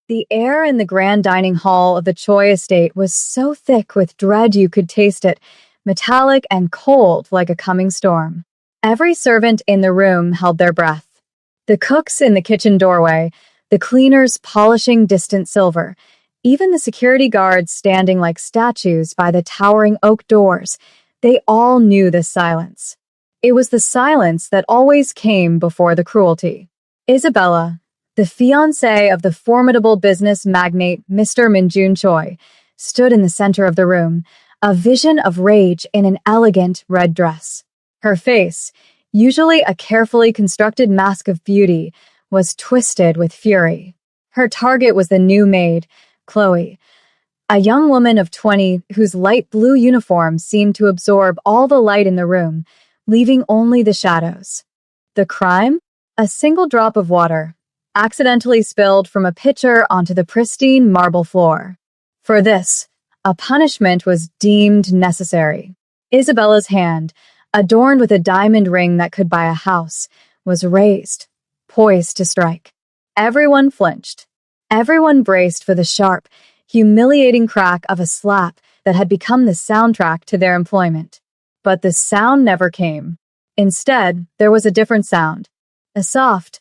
The air in the grand dining hall of the Choi estate was so thick with dread you could taste it, metallic and cold like a coming storm. Every servant in the room held their breath. The cooks in the kitchen doorway, the cleaners polishing distant silver, even the security guards standing like statues by the towering oak doors, they all knew this silence. It was the silence that always came before the cruelty. Isabella, the fiancée of the formidable business magnate Mr. Min-jun Choi, stood in the center of the room, a vision of rage in an elegant red dress. Her face, usually a carefully constructed mask of beauty, was twisted with fury. Her target was the new maid, Chloe, a young woman of 20 whose light blue uniform seemed to absorb all the light in the room, leaving only the shadows. The crime? A single drop of water, accidentally spilled from a pitcher onto the pristine marble floor. For this, a punishment was deemed necessary. Isabella's hand, adorned with a diamond ring that could buy a house, was raised, poised to strike. Everyone flinched. Everyone braced for the sharp, humiliating crack of a slap that had become the soundtrack to their employment. But the sound never came. Instead, there was a different sound. A soft,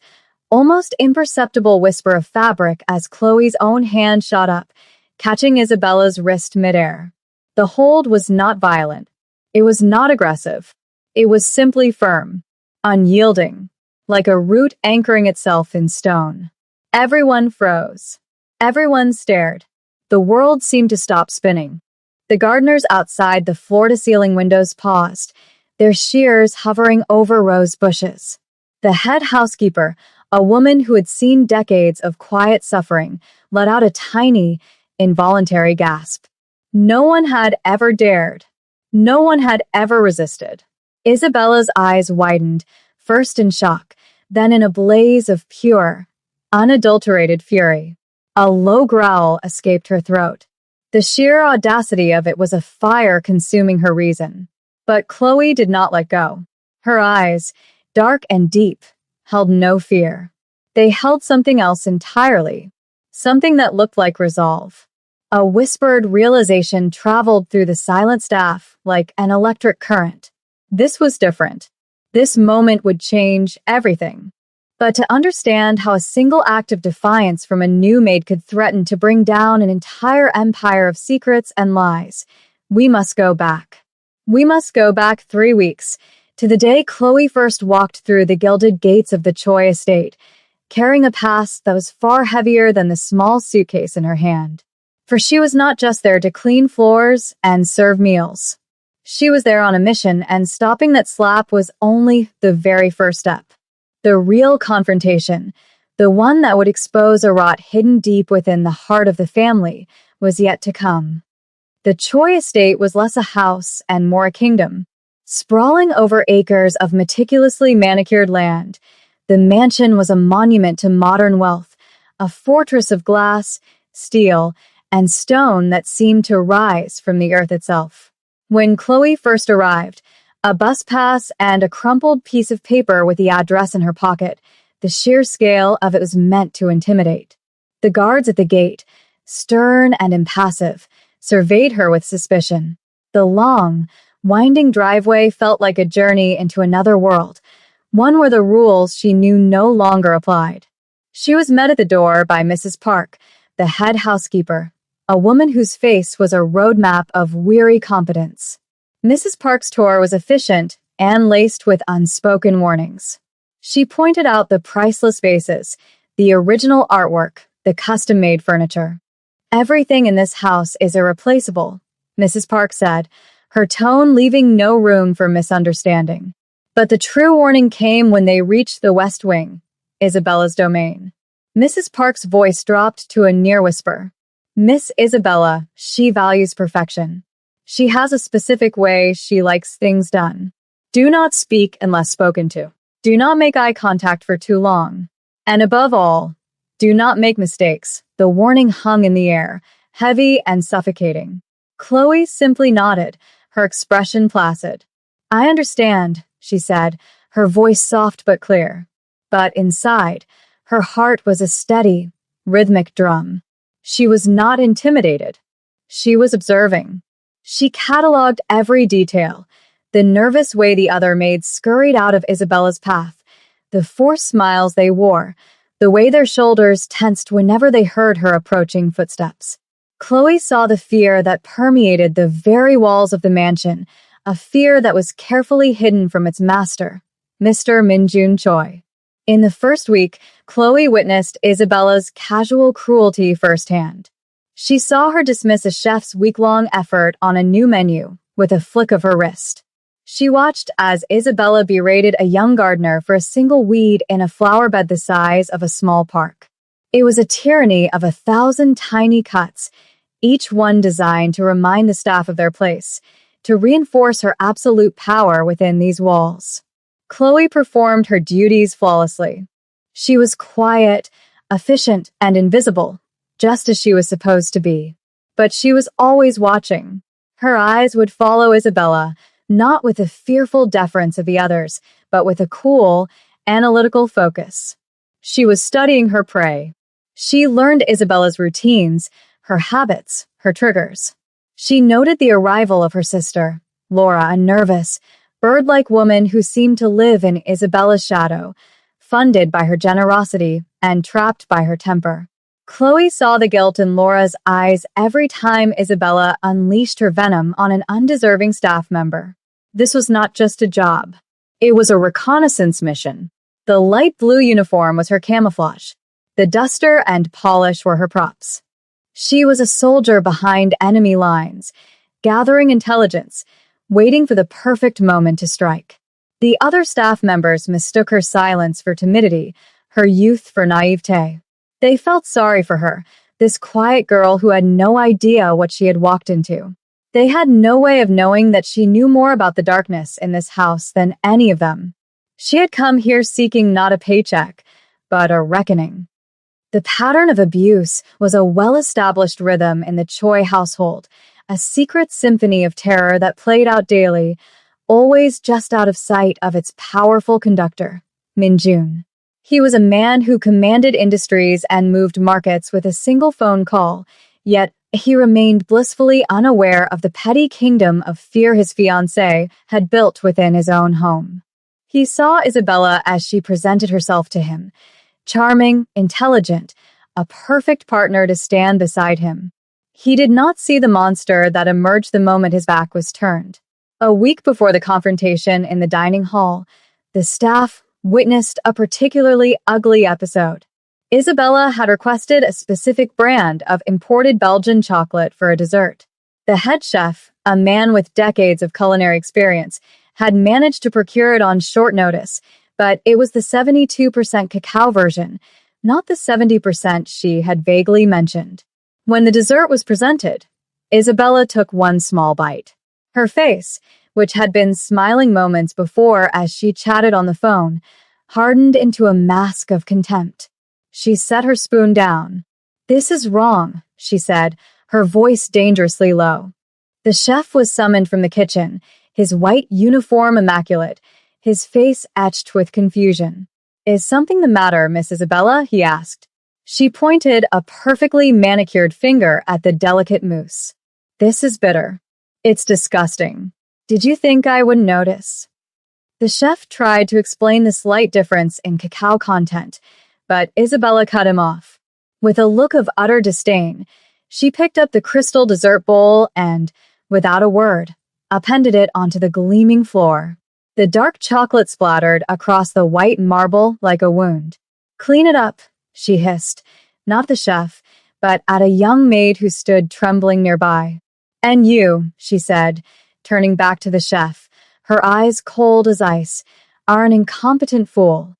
almost imperceptible whisper of fabric as Chloe's own hand shot up, catching Isabella's wrist midair. The hold was not violent. It was not aggressive. It was simply firm, unyielding, like a root anchoring itself in stone. Everyone froze. Everyone stared. The world seemed to stop spinning. The gardeners outside the floor-to-ceiling windows paused, their shears hovering over rose bushes. The head housekeeper, a woman who had seen decades of quiet suffering, let out a tiny, involuntary gasp. No one had ever dared. No one had ever resisted. Isabella's eyes widened, first in shock, then in a blaze of pure, unadulterated fury. A low growl escaped her throat. The sheer audacity of it was a fire consuming her reason. But Chloe did not let go. Her eyes, dark and deep, held no fear. They held something else entirely, something that looked like resolve. A whispered realization traveled through the silent staff like an electric current. This was different. This moment would change everything. But to understand how a single act of defiance from a new maid could threaten to bring down an entire empire of secrets and lies, we must go back. We must go back 3 weeks, to the day Chloe first walked through the gilded gates of the Choi estate, carrying a past that was far heavier than the small suitcase in her hand. For she was not just there to clean floors and serve meals. She was there on a mission, and stopping that slap was only the very first step. The real confrontation, the one that would expose a rot hidden deep within the heart of the family, was yet to come. The Choi estate was less a house and more a kingdom. Sprawling over acres of meticulously manicured land, the mansion was a monument to modern wealth, a fortress of glass, steel, and stone that seemed to rise from the earth itself. When Chloe first arrived, a bus pass and a crumpled piece of paper with the address in her pocket, the sheer scale of it was meant to intimidate. The guards at the gate, stern and impassive, surveyed her with suspicion. The long, winding driveway felt like a journey into another world, one where the rules she knew no longer applied. She was met at the door by Mrs. Park, the head housekeeper, a woman whose face was a roadmap of weary competence. Mrs. Park's tour was efficient and laced with unspoken warnings. She pointed out the priceless vases, the original artwork, the custom-made furniture. "Everything in this house is irreplaceable," Mrs. Park said, her tone leaving no room for misunderstanding. But the true warning came when they reached the West Wing, Isabella's domain. Mrs. Park's voice dropped to a near whisper. "Miss Isabella, she values perfection. She has a specific way she likes things done. Do not speak unless spoken to. Do not make eye contact for too long. And above all, do not make mistakes." The warning hung in the air, heavy and suffocating. Chloe simply nodded, her expression placid. "I understand," she said, her voice soft but clear. But inside, her heart was a steady, rhythmic drum. She was not intimidated. She was observing. She cataloged every detail, the nervous way the other maids scurried out of Isabella's path, the forced smiles they wore, the way their shoulders tensed whenever they heard her approaching footsteps. Chloe saw the fear that permeated the very walls of the mansion, a fear that was carefully hidden from its master, Mr. Minjun Choi. In the first week, Chloe witnessed Isabella's casual cruelty firsthand. She saw her dismiss a chef's week-long effort on a new menu with a flick of her wrist. She watched as Isabella berated a young gardener for a single weed in a flower bed the size of a small park. It was a tyranny of 1,000 tiny cuts, each one designed to remind the staff of their place, to reinforce her absolute power within these walls. Chloe performed her duties flawlessly. She was quiet, efficient, and invisible, just as she was supposed to be. But she was always watching. Her eyes would follow Isabella, not with the fearful deference of the others, but with a cool, analytical focus. She was studying her prey. She learned Isabella's routines, her habits, her triggers. She noted the arrival of her sister, Laura, a nervous, bird-like woman who seemed to live in Isabella's shadow, funded by her generosity and trapped by her temper. Chloe saw the guilt in Laura's eyes every time Isabella unleashed her venom on an undeserving staff member. This was not just a job. It was a reconnaissance mission. The light blue uniform was her camouflage. The duster and polish were her props. She was a soldier behind enemy lines, gathering intelligence, waiting for the perfect moment to strike. The other staff members mistook her silence for timidity, her youth for naivete. They felt sorry for her, this quiet girl who had no idea what she had walked into. They had no way of knowing that she knew more about the darkness in this house than any of them. She had come here seeking not a paycheck, but a reckoning. The pattern of abuse was a well-established rhythm in the Choi household, a secret symphony of terror that played out daily, always just out of sight of its powerful conductor, Minjun. He was a man who commanded industries and moved markets with a single phone call, yet he remained blissfully unaware of the petty kingdom of fear his fiancée had built within his own home. He saw Isabella as she presented herself to him, charming, intelligent, a perfect partner to stand beside him. He did not see the monster that emerged the moment his back was turned. A week before the confrontation in the dining hall, the staff witnessed a particularly ugly episode. Isabella had requested a specific brand of imported Belgian chocolate for a dessert. The head chef, a man with decades of culinary experience, had managed to procure it on short notice, but it was the 72% cacao version, not the 70% she had vaguely mentioned. When the dessert was presented, Isabella took one small bite. Her face, which had been smiling moments before as she chatted on the phone, hardened into a mask of contempt. She set her spoon down. "This is wrong," she said, her voice dangerously low. The chef was summoned from the kitchen, his white uniform immaculate, his face etched with confusion. "Is something the matter, Miss Isabella?" he asked. She pointed a perfectly manicured finger at the delicate mousse. "This is bitter. It's disgusting. Did you think I wouldn't notice?" The chef tried to explain the slight difference in cacao content, but Isabella cut him off. With a look of utter disdain, she picked up the crystal dessert bowl and, without a word, appended it onto the gleaming floor. The dark chocolate splattered across the white marble like a wound. "Clean it up," she hissed, not the chef, but at a young maid who stood trembling nearby. "And you," she said, turning back to the chef, her eyes cold as ice, "are an incompetent fool.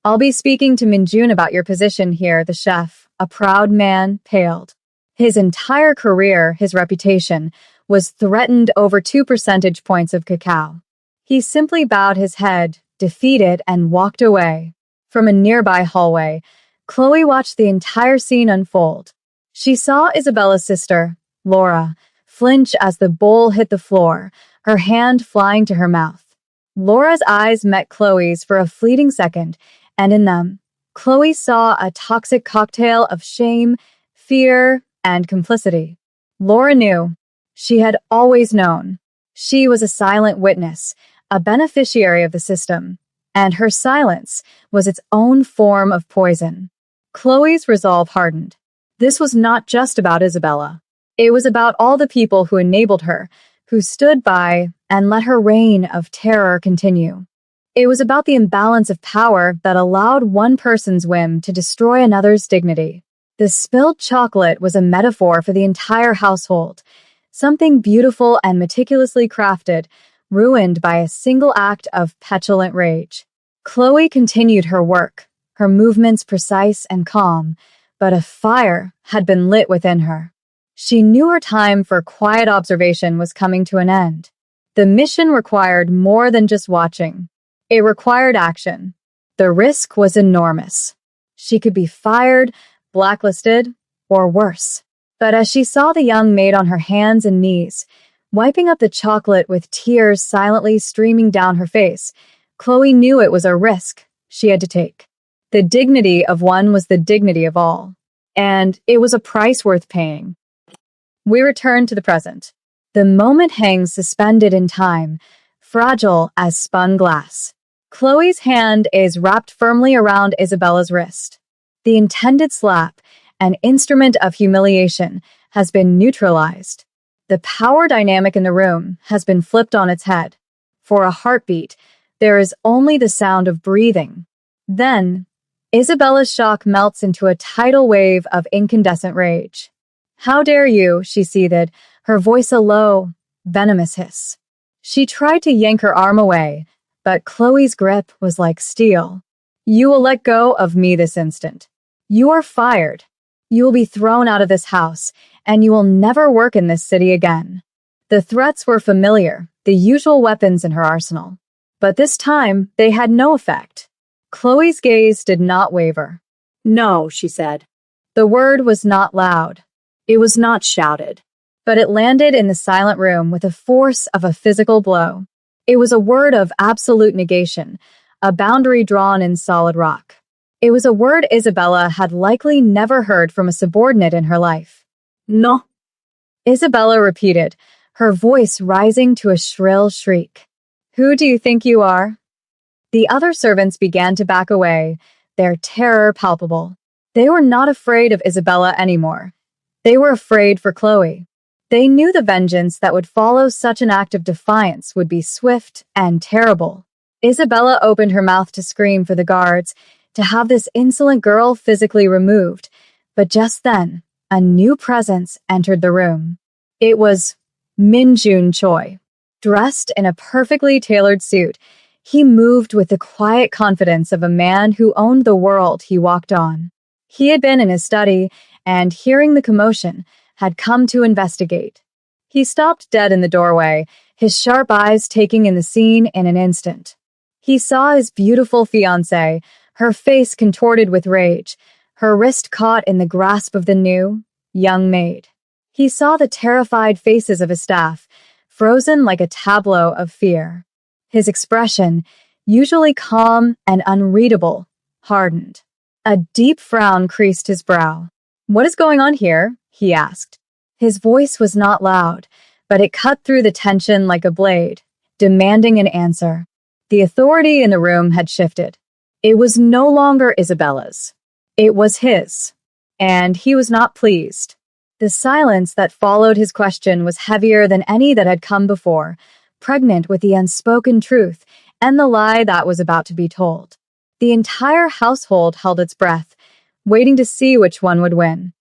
I'll be speaking to Minjun about your position here." The chef, a proud man, paled. His entire career, his reputation, was threatened over 2 percentage points of cacao. He simply bowed his head, defeated, and walked away. From a nearby hallway, Chloe watched the entire scene unfold. She saw Isabella's sister, Laura, flinch as the bowl hit the floor, her hand flying to her mouth. Laura's eyes met Chloe's for a fleeting second, and in them, Chloe saw a toxic cocktail of shame, fear, and complicity. Laura knew. She had always known. She was a silent witness, a beneficiary of the system, and her silence was its own form of poison. Chloe's resolve hardened. This was not just about Isabella. It was about all the people who enabled her, who stood by and let her reign of terror continue. It was about the imbalance of power that allowed one person's whim to destroy another's dignity. The spilled chocolate was a metaphor for the entire household, something beautiful and meticulously crafted, ruined by a single act of petulant rage. Chloe continued her work, her movements precise and calm, but a fire had been lit within her. She knew her time for quiet observation was coming to an end. The mission required more than just watching. It required action. The risk was enormous. She could be fired, blacklisted, or worse. But as she saw the young maid on her hands and knees, wiping up the chocolate with tears silently streaming down her face, Chloe knew it was a risk she had to take. The dignity of one was the dignity of all, and it was a price worth paying. We return to the present. The moment hangs suspended in time, fragile as spun glass. Chloe's hand is wrapped firmly around Isabella's wrist. The intended slap, an instrument of humiliation, has been neutralized. The power dynamic in the room has been flipped on its head. For a heartbeat, there is only the sound of breathing. Then, Isabella's shock melts into a tidal wave of incandescent rage. "How dare you," she seethed, her voice a low, venomous hiss. She tried to yank her arm away, but Chloe's grip was like steel. "You will let go of me this instant. You are fired. You will be thrown out of this house, and you will never work in this city again." The threats were familiar, the usual weapons in her arsenal. But this time, they had no effect. Chloe's gaze did not waver. "No," she said. The word was not loud. It was not shouted. But it landed in the silent room with the force of a physical blow. It was a word of absolute negation, a boundary drawn in solid rock. It was a word Isabella had likely never heard from a subordinate in her life. "No." Isabella repeated, her voice rising to a shrill shriek. "Who do you think you are?" The other servants began to back away, their terror palpable. They were not afraid of Isabella anymore. They were afraid for Chloe. They knew the vengeance that would follow such an act of defiance would be swift and terrible. Isabella opened her mouth to scream for the guards, to have this insolent girl physically removed, but just then, a new presence entered the room. It was Min-Jun Choi. Dressed in a perfectly tailored suit, he moved with the quiet confidence of a man who owned the world he walked on. He had been in his study, and hearing the commotion, had come to investigate. He stopped dead in the doorway, his sharp eyes taking in the scene in an instant. He saw his beautiful fiancée, her face contorted with rage, her wrist caught in the grasp of the new, young maid. He saw the terrified faces of his staff, frozen like a tableau of fear. His expression, usually calm and unreadable, hardened. A deep frown creased his brow. "What is going on here?" he asked. His voice was not loud, but it cut through the tension like a blade, demanding an answer. The authority in the room had shifted. It was no longer Isabella's. It was his. And he was not pleased. The silence that followed his question was heavier than any that had come before, pregnant with the unspoken truth and the lie that was about to be told. The entire household held its breath, waiting to see which one would win.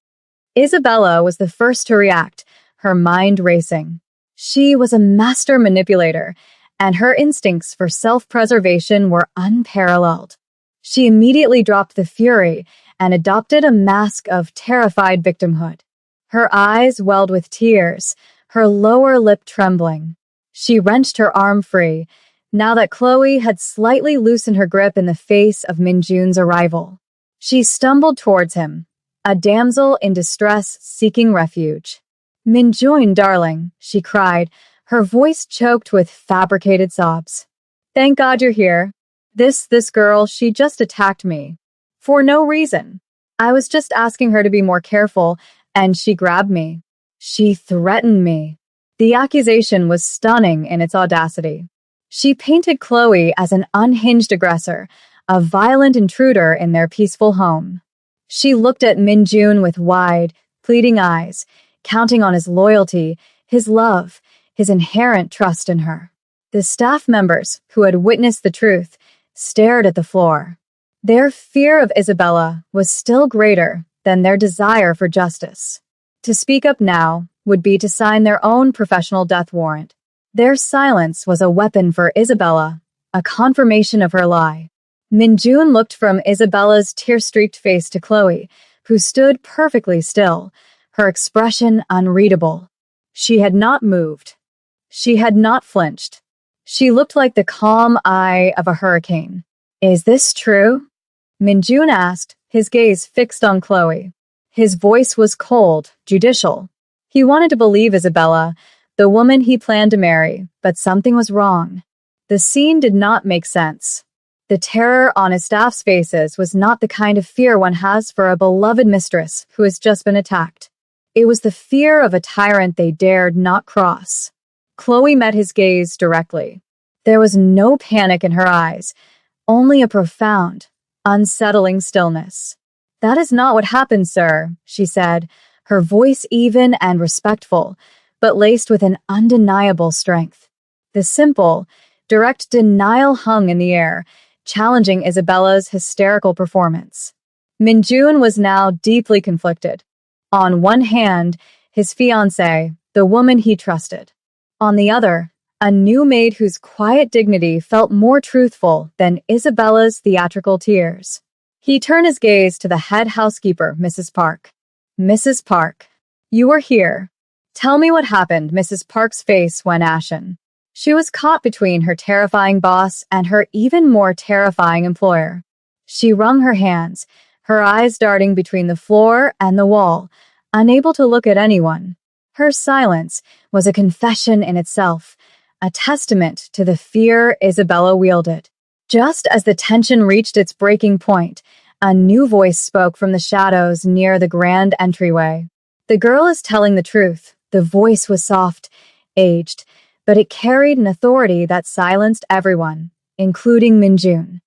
Isabella was the first to react, her mind racing. She was a master manipulator, and her instincts for self-preservation were unparalleled. She immediately dropped the fury and adopted a mask of terrified victimhood. Her eyes welled with tears, her lower lip trembling. She wrenched her arm free, now that Chloe had slightly loosened her grip in the face of Min-Jun's arrival. She stumbled towards him, a damsel in distress seeking refuge. "Min-Jun, darling," she cried, her voice choked with fabricated sobs. "Thank God you're here. This girl, she just attacked me." For no reason. I was just asking her to be more careful, and she grabbed me. She threatened me. The accusation was stunning in its audacity. She painted Chloe as an unhinged aggressor, a violent intruder in their peaceful home. She looked at Minjun with wide, pleading eyes, counting on his loyalty, his love, his inherent trust in her. The staff members, who had witnessed the truth, stared at the floor. Their fear of Isabella was still greater than their desire for justice. To speak up now would be to sign their own professional death warrant. Their silence was a weapon for Isabella, a confirmation of her lie. Minjun looked from Isabella's tear-streaked face to Chloe, who stood perfectly still, her expression unreadable. She had not moved. She had not flinched. She looked like the calm eye of a hurricane. "Is this true?" Minjun asked, his gaze fixed on Chloe. His voice was cold, judicial. He wanted to believe Isabella, the woman he planned to marry, but something was wrong. The scene did not make sense. The terror on his staff's faces was not the kind of fear one has for a beloved mistress who has just been attacked. It was the fear of a tyrant they dared not cross. Chloe met his gaze directly. There was no panic in her eyes, only a profound, unsettling stillness. "That is not what happened, sir," she said, her voice even and respectful, but laced with an undeniable strength. The simple, direct denial hung in the air, challenging Isabella's hysterical performance. Minjun was now deeply conflicted. On one hand, his fiancée, the woman he trusted. On the other, a new maid whose quiet dignity felt more truthful than Isabella's theatrical tears. He turned his gaze to the head housekeeper, Mrs. Park. "Mrs. Park, you are here. Tell me what happened." Mrs. Park's face went ashen. She was caught between her terrifying boss and her even more terrifying employer. She wrung her hands, her eyes darting between the floor and the wall, unable to look at anyone. Her silence was a confession in itself, a testament to the fear Isabella wielded. Just as the tension reached its breaking point, a new voice spoke from the shadows near the grand entryway. "The girl is telling the truth." The voice was soft, aged, but it carried an authority that silenced everyone, including Minjun.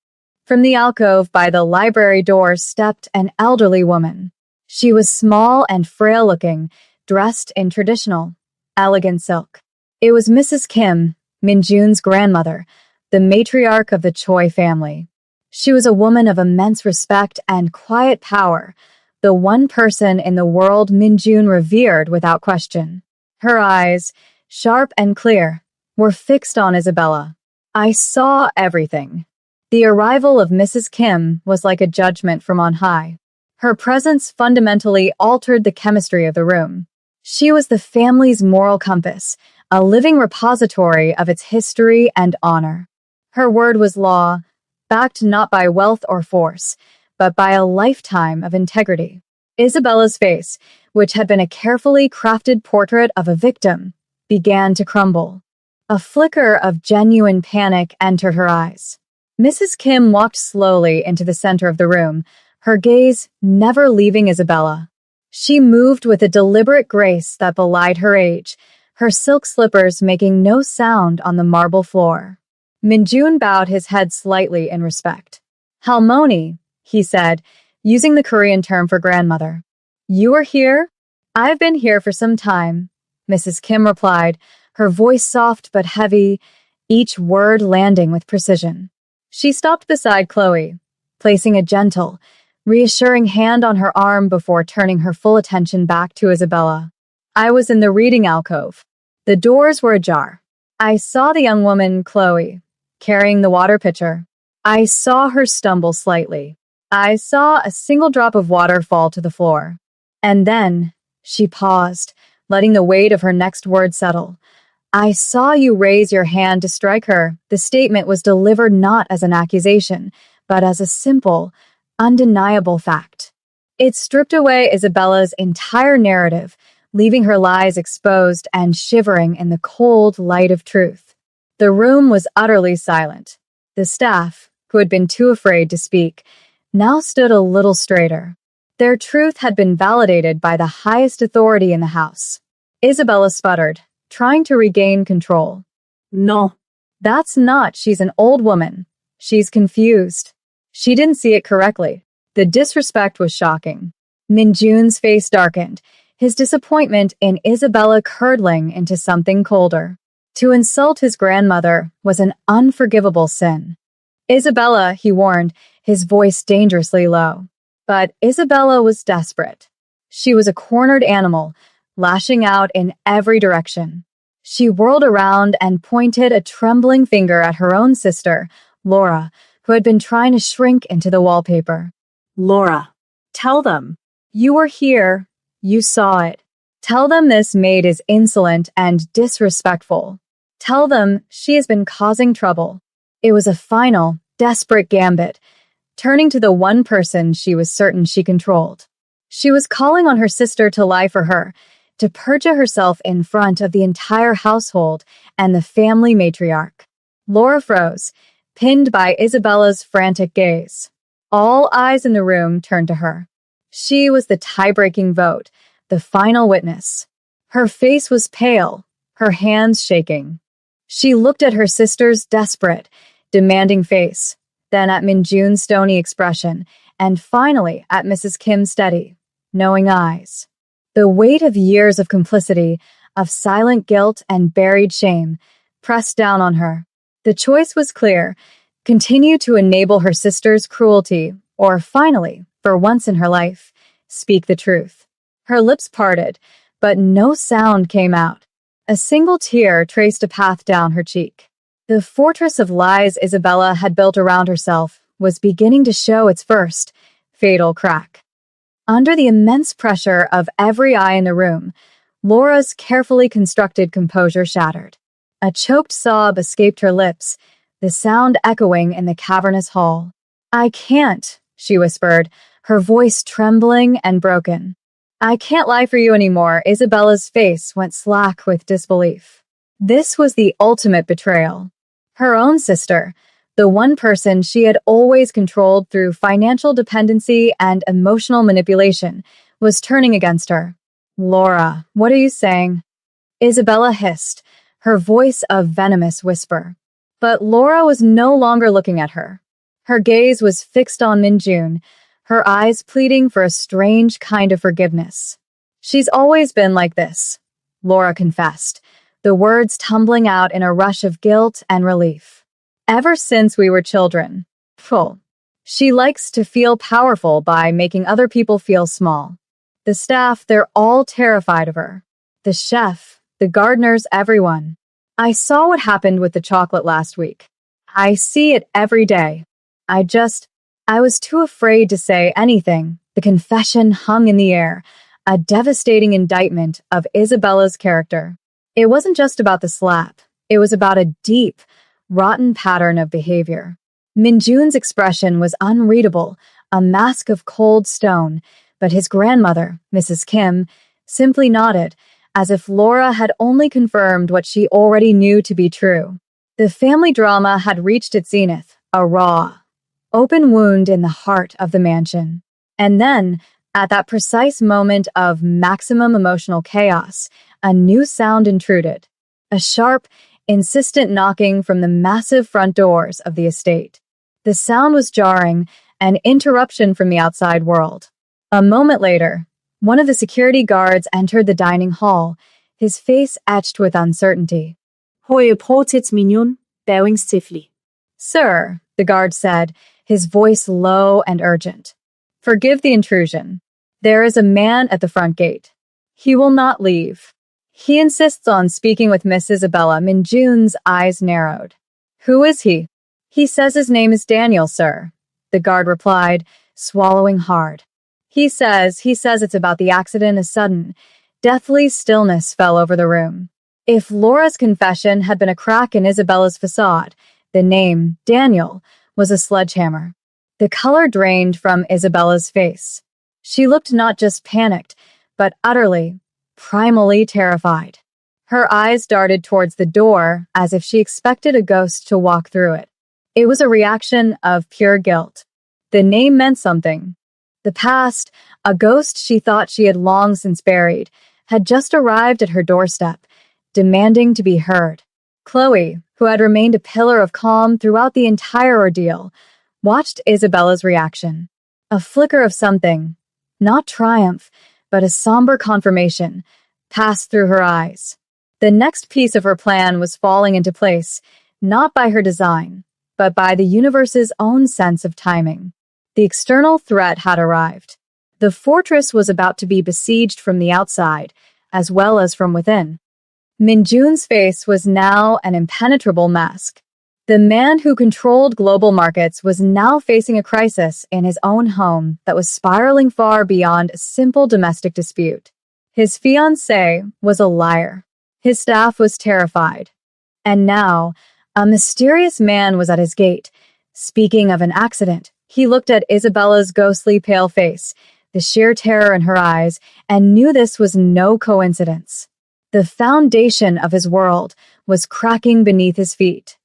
From the alcove by the library door stepped an elderly woman. She was small and frail-looking, dressed in traditional, elegant silk. It was Mrs. Kim, Minjun's grandmother, the matriarch of the Choi family. She was a woman of immense respect and quiet power, the one person in the world Minjun revered without question. Her eyes, sharp and clear, were fixed on Isabella. "I saw everything." The arrival of Mrs. Kim was like a judgment from on high. Her presence fundamentally altered the chemistry of the room. She was the family's moral compass, a living repository of its history and honor. Her word was law, backed not by wealth or force, but by a lifetime of integrity. Isabella's face, which had been a carefully crafted portrait of a victim, began to crumble. A flicker of genuine panic entered her eyes. Mrs. Kim walked slowly into the center of the room, her gaze never leaving Isabella. She moved with a deliberate grace that belied her age, her silk slippers making no sound on the marble floor. Minjun bowed his head slightly in respect. "Halmoni," he said, using the Korean term for grandmother. "You are here?" "I've been here for some time," Mrs. Kim replied, her voice soft but heavy, each word landing with precision. She stopped beside Chloe, placing a gentle, reassuring hand on her arm before turning her full attention back to Isabella. "I was in the reading alcove. The doors were ajar. I saw the young woman, Chloe, carrying the water pitcher. I saw her stumble slightly. I saw a single drop of water fall to the floor. And then," she paused, letting the weight of her next word settle. "I saw you raise your hand to strike her." The statement was delivered not as an accusation, but as a simple, undeniable fact. It stripped away Isabella's entire narrative, leaving her lies exposed and shivering in the cold light of truth. The room was utterly silent. The staff, who had been too afraid to speak, now stood a little straighter. Their truth had been validated by the highest authority in the house. Isabella sputtered, trying to regain control. No. That's not, she's an old woman. She's confused. She didn't see it correctly. The disrespect was shocking. Minjun's face darkened, his disappointment in Isabella curdling into something colder. To insult his grandmother was an unforgivable sin. Isabella, he warned, his voice dangerously low. But Isabella was desperate. She was a cornered animal, lashing out in every direction. She whirled around and pointed a trembling finger at her own sister, Laura, who had been trying to shrink into the wallpaper. Laura, tell them. You were here. You saw it. Tell them this maid is insolent and disrespectful. Tell them she has been causing trouble. It was a final, desperate gambit, turning to the one person she was certain she controlled. She was calling on her sister to lie for her, to perjure herself in front of the entire household and the family matriarch. Laura froze, pinned by Isabella's frantic gaze. All eyes in the room turned to her. She was the tie-breaking vote, the final witness. Her face was pale, her hands shaking. She looked at her sister's desperate, demanding face, then at Minjun's stony expression, and finally at Mrs. Kim's steady, knowing eyes. The weight of years of complicity, of silent guilt and buried shame, pressed down on her. The choice was clear: continue to enable her sister's cruelty, or finally, for once in her life, speak the truth. Her lips parted, but no sound came out. A single tear traced a path down her cheek. The fortress of lies Isabella had built around herself was beginning to show its first, fatal crack. Under the immense pressure of every eye in the room, Laura's carefully constructed composure shattered. A choked sob escaped her lips, the sound echoing in the cavernous hall. I can't, she whispered, her voice trembling and broken. I can't lie for you anymore. Isabella's face went slack with disbelief. This was the ultimate betrayal. Her own sister, the one person she had always controlled through financial dependency and emotional manipulation, was turning against her. Laura, what are you saying? Isabella hissed, her voice a venomous whisper. But Laura was no longer looking at her. Her gaze was fixed on Minjun, her eyes pleading for a strange kind of forgiveness. She's always been like this, Laura confessed, the words tumbling out in a rush of guilt and relief. Ever since we were children. Phew. She likes to feel powerful by making other people feel small. The staff, they're all terrified of her. The chef, the gardeners, everyone. I saw what happened with the chocolate last week. I see it every day. I was too afraid to say anything. The confession hung in the air, a devastating indictment of Isabella's character. It wasn't just about the slap. It was about a deep, rotten pattern of behavior. Minjun's expression was unreadable, a mask of cold stone, but his grandmother, Mrs. Kim, simply nodded, as if Laura had only confirmed what she already knew to be true. The family drama had reached its zenith, a raw, open wound in the heart of the mansion. And then, at that precise moment of maximum emotional chaos, a new sound intruded. A sharp, insistent knocking from the massive front doors of the estate. The sound was jarring, an interruption from the outside world. A moment later, one of the security guards entered the dining hall, his face etched with uncertainty. Hoje portet Minjun, bowing stiffly. Sir, the guard said, his voice low and urgent. Forgive the intrusion. There is a man at the front gate. He will not leave. He insists on speaking with Miss Isabella. Minjun's eyes narrowed. Who is he? He says his name is Daniel, sir, the guard replied, swallowing hard. He says it's about the accident. A sudden, deathly stillness fell over the room. If Laura's confession had been a crack in Isabella's facade, the name, Daniel, was a sledgehammer. The color drained from Isabella's face. She looked not just panicked, but utterly, primally terrified. Her eyes darted towards the door as if she expected a ghost to walk through it. It was a reaction of pure guilt. The name meant something. The past, a ghost she thought she had long since buried, had just arrived at her doorstep, demanding to be heard. Chloe, who had remained a pillar of calm throughout the entire ordeal, watched Isabella's reaction. A flicker of something, not triumph, but a somber confirmation, passed through her eyes. The next piece of her plan was falling into place, not by her design, but by the universe's own sense of timing. The external threat had arrived. The fortress was about to be besieged from the outside, as well as from within. Minjun's face was now an impenetrable mask. The man who controlled global markets was now facing a crisis in his own home that was spiraling far beyond a simple domestic dispute. His fiancée was a liar. His staff was terrified. And now, a mysterious man was at his gate. Speaking of an accident, he looked at Isabella's ghostly pale face, the sheer terror in her eyes, and knew this was no coincidence. The foundation of his world was cracking beneath his feet.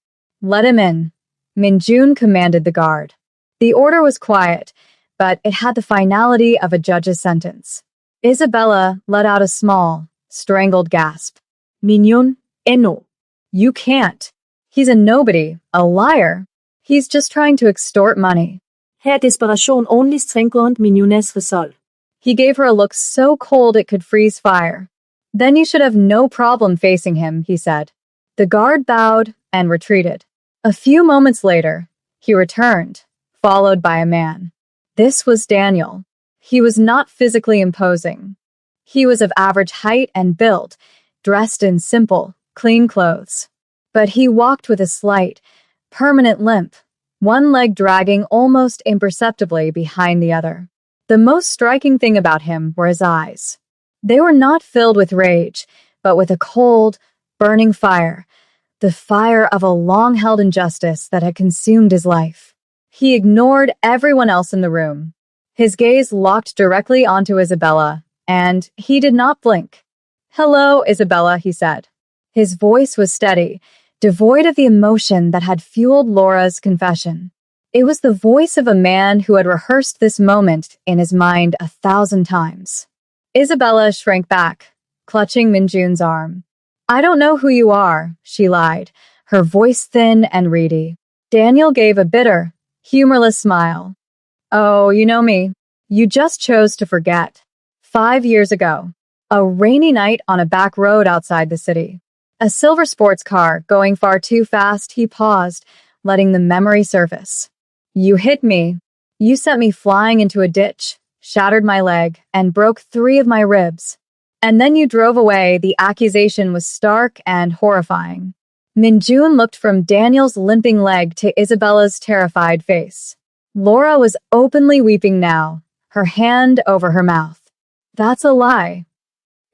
"Let him in," Minjun commanded the guard. The order was quiet, but it had the finality of a judge's sentence. Isabella let out a small, strangled gasp. Mignon, no. "You can't. He's a nobody, a liar. He's just trying to extort money." Her desperation only strengthened Mignon's resolve. He gave her a look so cold it could freeze fire. "Then you should have no problem facing him," he said. The guard bowed and retreated. A few moments later, he returned, followed by a man. This was Daniel. He was not physically imposing. He was of average height and build, dressed in simple, clean clothes. But he walked with a slight, permanent limp, one leg dragging almost imperceptibly behind the other. The most striking thing about him were his eyes. They were not filled with rage, but with a cold, burning fire, the fire of a long-held injustice that had consumed his life. He ignored everyone else in the room. His gaze locked directly onto Isabella, and he did not blink. "Hello, Isabella," he said. His voice was steady, devoid of the emotion that had fueled Laura's confession. It was the voice of a man who had rehearsed this moment in his mind 1,000 times. Isabella shrank back, clutching Minjun's arm. "I don't know who you are," she lied, her voice thin and reedy. Daniel gave a bitter, humorless smile. "Oh, you know me. You just chose to forget. 5 years ago, a rainy night on a back road outside the city. A silver sports car going far too fast, he paused, letting the memory surface. You hit me. You sent me flying into a ditch, shattered my leg, and broke 3 of my ribs. And then you drove away. The accusation was stark and horrifying." Minjun looked from Daniel's limping leg to Isabella's terrified face. Laura was openly weeping now, her hand over her mouth. "That's a lie."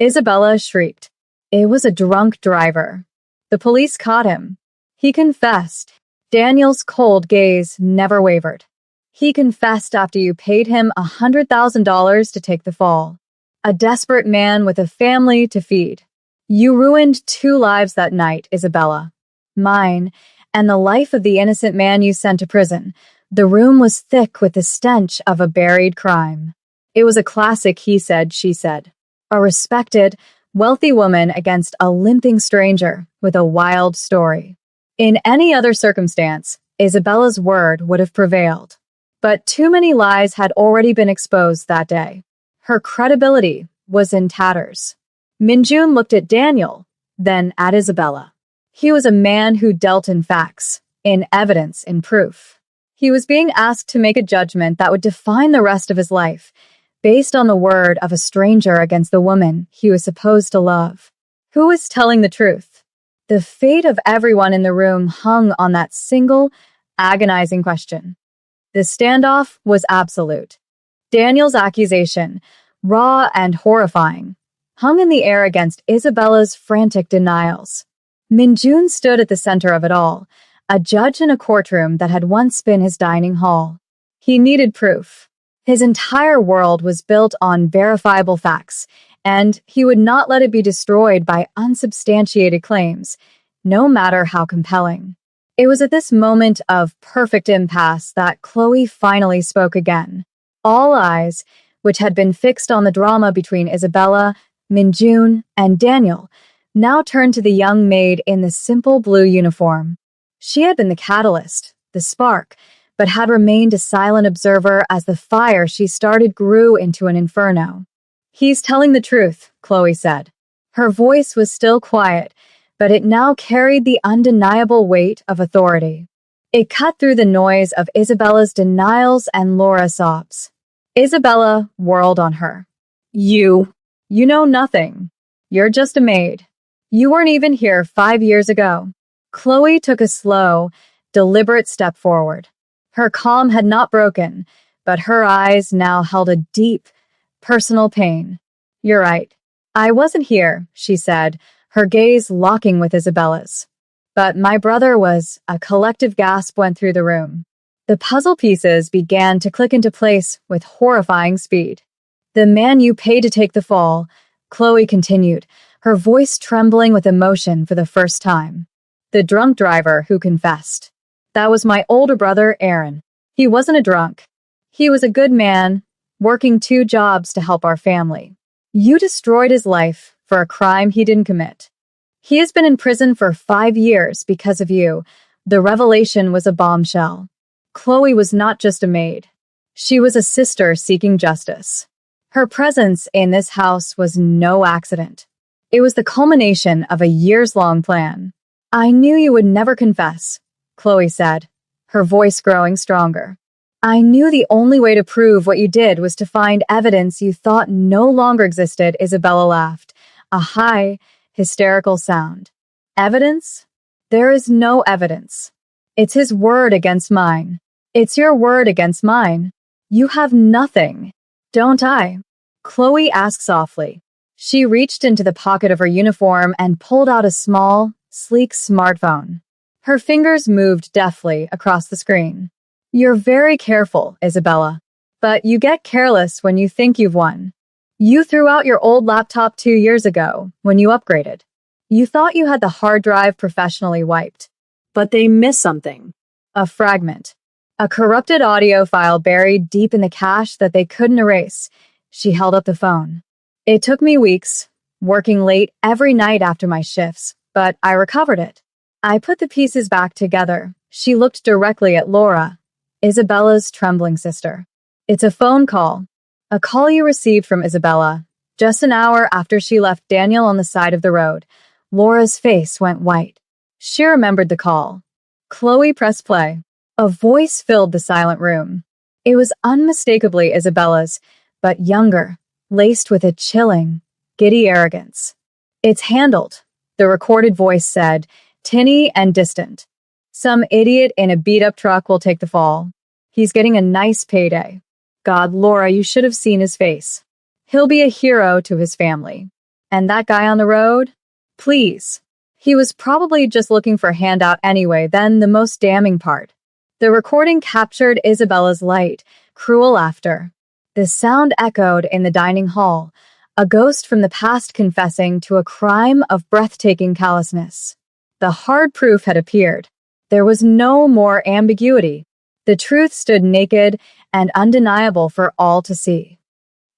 Isabella shrieked. It was a drunk driver. The police caught him. He confessed. Daniel's cold gaze never wavered. He confessed after you paid him $100,000 to take the fall. A desperate man with a family to feed. You ruined 2 lives that night, Isabella. Mine, and the life of the innocent man you sent to prison. The room was thick with the stench of a buried crime. It was a classic he said, she said. A respected, wealthy woman against a limping stranger with a wild story. In any other circumstance, Isabella's word would have prevailed. But too many lies had already been exposed that day. Her credibility was in tatters. Minjun looked at Daniel, then at Isabella. He was a man who dealt in facts, in evidence, in proof. He was being asked to make a judgment that would define the rest of his life, based on the word of a stranger against the woman he was supposed to love. Who was telling the truth? The fate of everyone in the room hung on that single, agonizing question. The standoff was absolute. Daniel's accusation, raw and horrifying, hung in the air against Isabella's frantic denials. Minjun stood at the center of it all, a judge in a courtroom that had once been his dining hall. He needed proof. His entire world was built on verifiable facts, and he would not let it be destroyed by unsubstantiated claims, no matter how compelling. It was at this moment of perfect impasse that Chloe finally spoke again. All eyes, which had been fixed on the drama between Isabella, Minjun, and Daniel, now turned to the young maid in the simple blue uniform. She had been the catalyst, the spark, but had remained a silent observer as the fire she started grew into an inferno. "He's telling the truth," Chloe said. Her voice was still quiet, but it now carried the undeniable weight of authority. It cut through the noise of Isabella's denials and Laura's sobs. Isabella whirled on her. You know nothing. You're just a maid. You weren't even here 5 years ago." Chloe took a slow, deliberate step forward. Her calm had not broken, but her eyes now held a deep, personal pain. "You're right. I wasn't here," she said, her gaze locking with Isabella's. "But my brother was." A collective gasp went through the room. The puzzle pieces began to click into place with horrifying speed. "The man you paid to take the fall," Chloe continued, her voice trembling with emotion for the first time. "The drunk driver who confessed. That was my older brother, Aaron. He wasn't a drunk. He was a good man, working 2 jobs to help our family. You destroyed his life for a crime he didn't commit. He has been in prison for 5 years because of you." The revelation was a bombshell. Chloe was not just a maid. She was a sister seeking justice. Her presence in this house was no accident. It was the culmination of a years-long plan. "I knew you would never confess," Chloe said, her voice growing stronger. "I knew the only way to prove what you did was to find evidence you thought no longer existed." Isabella laughed, a high, hysterical sound. "Evidence? There is no evidence. It's his word against mine. It's your word against mine. You have nothing, don't I?" Chloe asked softly. She reached into the pocket of her uniform and pulled out a small, sleek smartphone. Her fingers moved deftly across the screen. "You're very careful, Isabella, but you get careless when you think you've won. You threw out your old laptop 2 years ago when you upgraded. You thought you had the hard drive professionally wiped. But they missed something. A fragment. A corrupted audio file buried deep in the cache that they couldn't erase." She held up the phone. "It took me weeks, working late every night after my shifts, but I recovered it. I put the pieces back together." She looked directly at Laura, Isabella's trembling sister. "It's a phone call. A call you received from Isabella, just an hour after she left Daniel on the side of the road." Laura's face went white. She remembered the call. Chloe pressed play. A voice filled the silent room. It was unmistakably Isabella's, but younger, laced with a chilling, giddy arrogance. "It's handled," the recorded voice said, tinny and distant. "Some idiot in a beat-up truck will take the fall. He's getting a nice payday. God, Laura, you should have seen his face. He'll be a hero to his family. And that guy on the road? Please. He was probably just looking for a handout anyway." Then the most damning part. The recording captured Isabella's light, cruel laughter. The sound echoed in the dining hall, a ghost from the past confessing to a crime of breathtaking callousness. The hard proof had appeared. There was no more ambiguity. The truth stood naked and undeniable for all to see.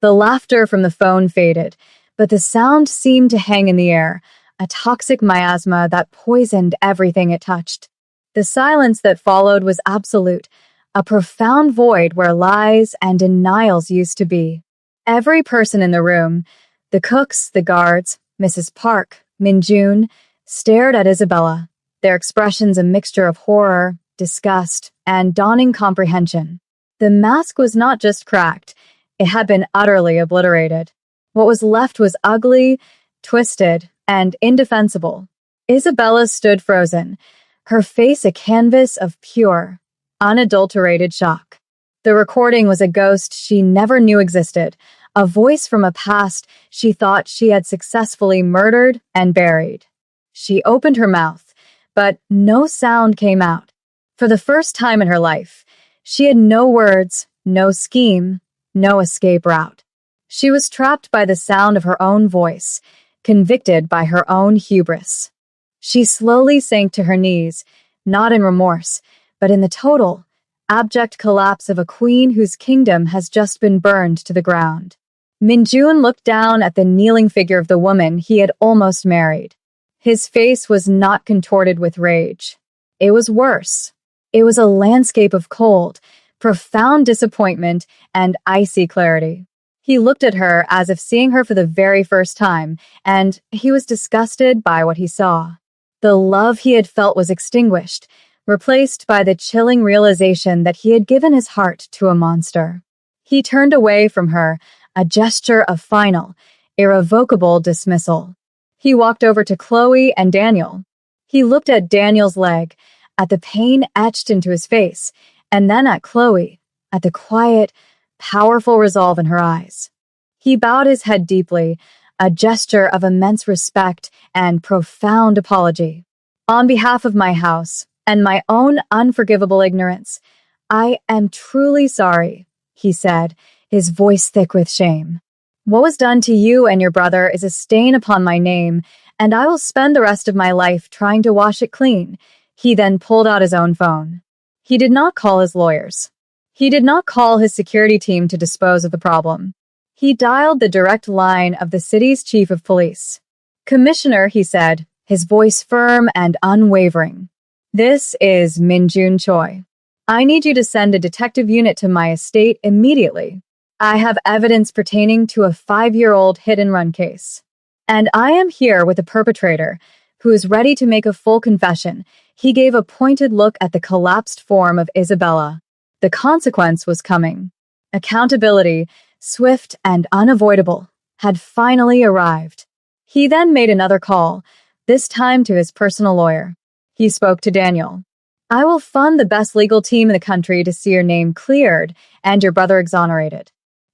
The laughter from the phone faded, but the sound seemed to hang in the air, a toxic miasma that poisoned everything it touched. The silence that followed was absolute, a profound void where lies and denials used to be. Every person in the room, the cooks, the guards, Mrs. Park, Minjun, stared at Isabella, their expressions a mixture of horror, disgust, and dawning comprehension. The mask was not just cracked, it had been utterly obliterated. What was left was ugly, twisted, and indefensible. Isabella stood frozen, her face a canvas of pure, unadulterated shock. The recording was a ghost she never knew existed, a voice from a past she thought she had successfully murdered and buried. She opened her mouth, but no sound came out. For the first time in her life, she had no words, no scheme, no escape route. She was trapped by the sound of her own voice, convicted by her own hubris. She slowly sank to her knees, not in remorse, but in the total, abject collapse of a queen whose kingdom has just been burned to the ground. Minjun looked down at the kneeling figure of the woman he had almost married. His face was not contorted with rage. It was worse. It was a landscape of cold, profound disappointment, and icy clarity. He looked at her as if seeing her for the very first time, and he was disgusted by what he saw. The love he had felt was extinguished, replaced by the chilling realization that he had given his heart to a monster. He turned away from her, a gesture of final, irrevocable dismissal. He walked over to Chloe and Daniel. He looked at Daniel's leg, at the pain etched into his face, and then at Chloe, at the quiet, powerful resolve in her eyes. He bowed his head deeply, a gesture of immense respect and profound apology. On behalf of my house and my own unforgivable ignorance, I am truly sorry, he said, his voice thick with shame. What was done to you and your brother is a stain upon my name, and I will spend the rest of my life trying to wash it clean. He then pulled out his own phone. He did not call his lawyers. He did not call his security team to dispose of the problem. He dialed the direct line of the city's chief of police. Commissioner, he said, his voice firm and unwavering. This is Minjun Choi. I need you to send a detective unit to my estate immediately. I have evidence pertaining to a 5-year-old hit-and-run case. And I am here with a perpetrator who is ready to make a full confession. He gave a pointed look at the collapsed form of Isabella. The consequence was coming. Accountability, swift and unavoidable, had finally arrived. He then made another call, this time to his personal lawyer. He spoke to Daniel. I will fund the best legal team in the country to see your name cleared and your brother exonerated.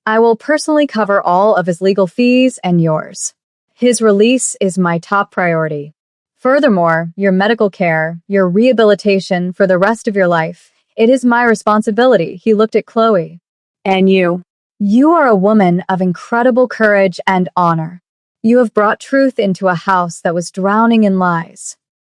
I will personally cover all of his legal fees and yours. His release is my top priority. Furthermore, your medical care, your rehabilitation for the rest of your life, it is my responsibility. He looked at Chloe. And you? You are a woman of incredible courage and honor. You have brought truth into a house that was drowning in lies.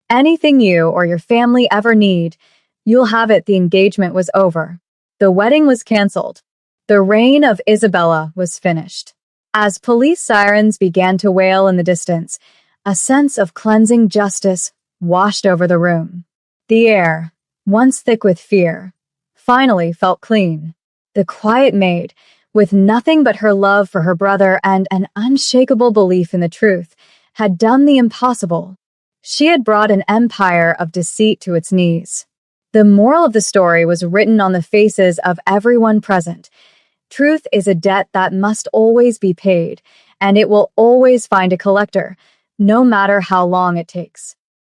Anything you or your family ever need, you'll have it. The engagement was over. The wedding was canceled. The reign of Isabella was finished. As police sirens began to wail in the distance, a sense of cleansing justice washed over the room. The air, once thick with fear, finally felt clean. The quiet maid, with nothing but her love for her brother and an unshakable belief in the truth, had done the impossible. She had brought an empire of deceit to its knees. The moral of the story was written on the faces of everyone present. Truth is a debt that must always be paid, and it will always find a collector, no matter how long it takes.